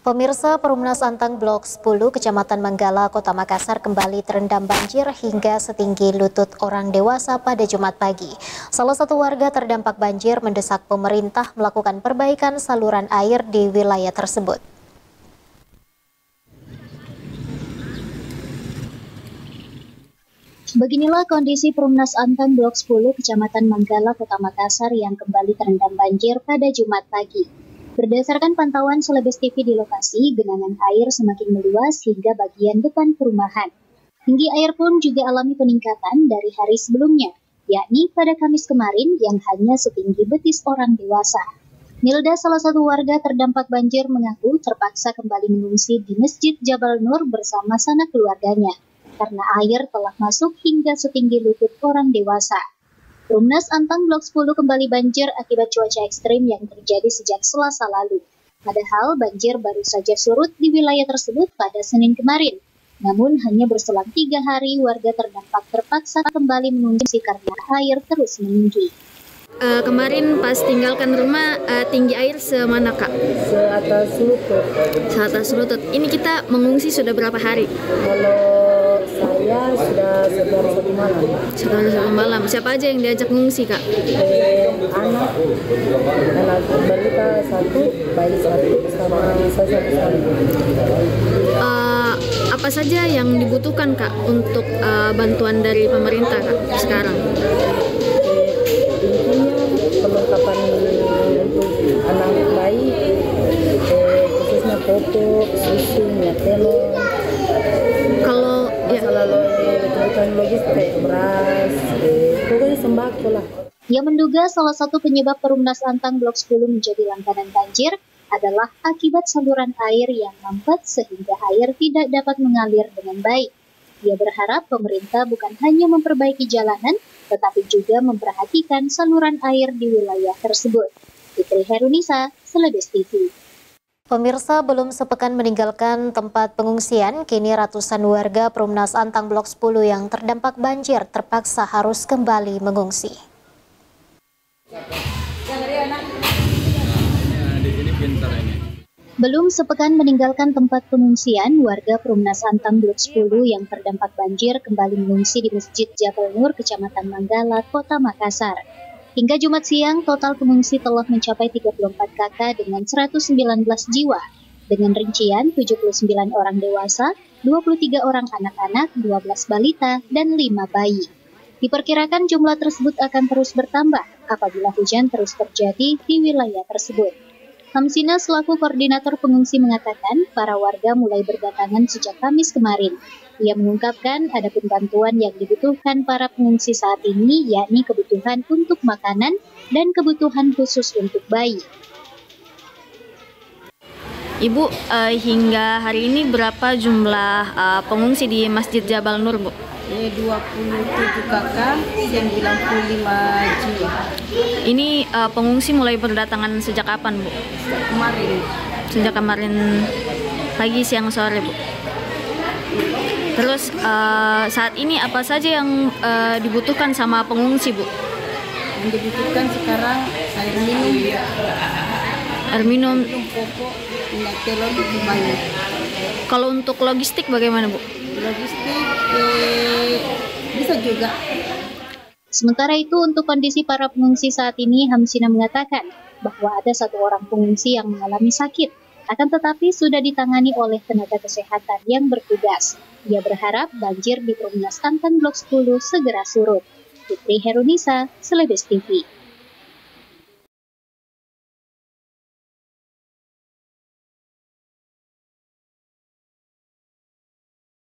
Pemirsa, Perumnas Antang Blok 10 Kecamatan Manggala, Kota Makassar kembali terendam banjir hingga setinggi lutut orang dewasa pada Jumat pagi. Salah satu warga terdampak banjir mendesak pemerintah melakukan perbaikan saluran air di wilayah tersebut. Beginilah kondisi Perumnas Antang Blok 10 Kecamatan Manggala, Kota Makassar yang kembali terendam banjir pada Jumat pagi. Berdasarkan pantauan Selebes TV di lokasi, genangan air semakin meluas hingga bagian depan perumahan. Tinggi air pun juga alami peningkatan dari hari sebelumnya, yakni pada Kamis kemarin yang hanya setinggi betis orang dewasa. Nilda, salah satu warga terdampak banjir, mengaku terpaksa kembali mengungsi di Masjid Jabal Nur bersama sanak keluarganya, karena air telah masuk hingga setinggi lutut orang dewasa. Perumnas Antang Blok 10 kembali banjir akibat cuaca ekstrim yang terjadi sejak Selasa lalu. Padahal banjir baru saja surut di wilayah tersebut pada Senin kemarin. Namun hanya berselang 3 hari warga terdampak terpaksa kembali mengungsi karena air terus meninggi. Kemarin pas tinggalkan rumah, tinggi air semana Kak? Seatas lutut. Seatas lutut. Ini kita mengungsi sudah berapa hari? Kalau saya sudah sekitar 1 malam. Satu malam. Siapa aja yang diajak mengungsi Kak? Anak balita 1, bayi 1, sama saya 1. Apa saja yang dibutuhkan Kak untuk bantuan dari pemerintah Kak sekarang? Perlengkapan untuk anak bayi, khususnya popok, susu, minyak telur. Kalau masalah kebutuhan logistik, beras, pokoknya sembako lah. Ia menduga salah satu penyebab Perumnas Antang Blok 10 menjadi langganan banjir adalah akibat saluran air yang mampet sehingga air tidak dapat mengalir dengan baik. Ia berharap pemerintah bukan hanya memperbaiki jalanan, tetapi juga memperhatikan saluran air di wilayah tersebut. Fitri Herunisa, Selebes TV. Pemirsa, belum sepekan meninggalkan tempat pengungsian, kini ratusan warga Perumnas Antang Blok 10 yang terdampak banjir terpaksa harus kembali mengungsi. Belum sepekan meninggalkan tempat pengungsian, warga Perumnas Antang Blok 10 yang terdampak banjir kembali mengungsi di Masjid Jabal Nur, Kecamatan Manggala, Kota Makassar. Hingga Jumat siang, total pengungsi telah mencapai 34 kakak dengan 119 jiwa, dengan rincian 79 orang dewasa, 23 orang anak-anak, 12 balita, dan 5 bayi. Diperkirakan jumlah tersebut akan terus bertambah apabila hujan terus terjadi di wilayah tersebut. Hamsina selaku koordinator pengungsi mengatakan para warga mulai berdatangan sejak Kamis kemarin. Ia mengungkapkan adapun bantuan yang dibutuhkan para pengungsi saat ini yakni kebutuhan untuk makanan dan kebutuhan khusus untuk bayi. Ibu, hingga hari ini berapa jumlah pengungsi di Masjid Jabal Nur, Bu? 27 kakak, 95 jiwa. Ini pengungsi mulai berdatangan sejak kapan, Bu? Kemarin. Sejak kemarin pagi, siang, sore, Bu. Terus saat ini apa saja yang dibutuhkan sama pengungsi, Bu? Yang dibutuhkan sekarang air minum. Air minum. Popok, minyak telur itu banyak. Kalau untuk logistik bagaimana, Bu? Logistik bisa juga. Sementara itu, untuk kondisi para pengungsi saat ini, Hamsina mengatakan bahwa ada 1 orang pengungsi yang mengalami sakit, akan tetapi sudah ditangani oleh tenaga kesehatan yang bertugas. Ia berharap banjir di Perumnas Antang Blok 10 segera surut. Fitri Herunisa, Selebes TV.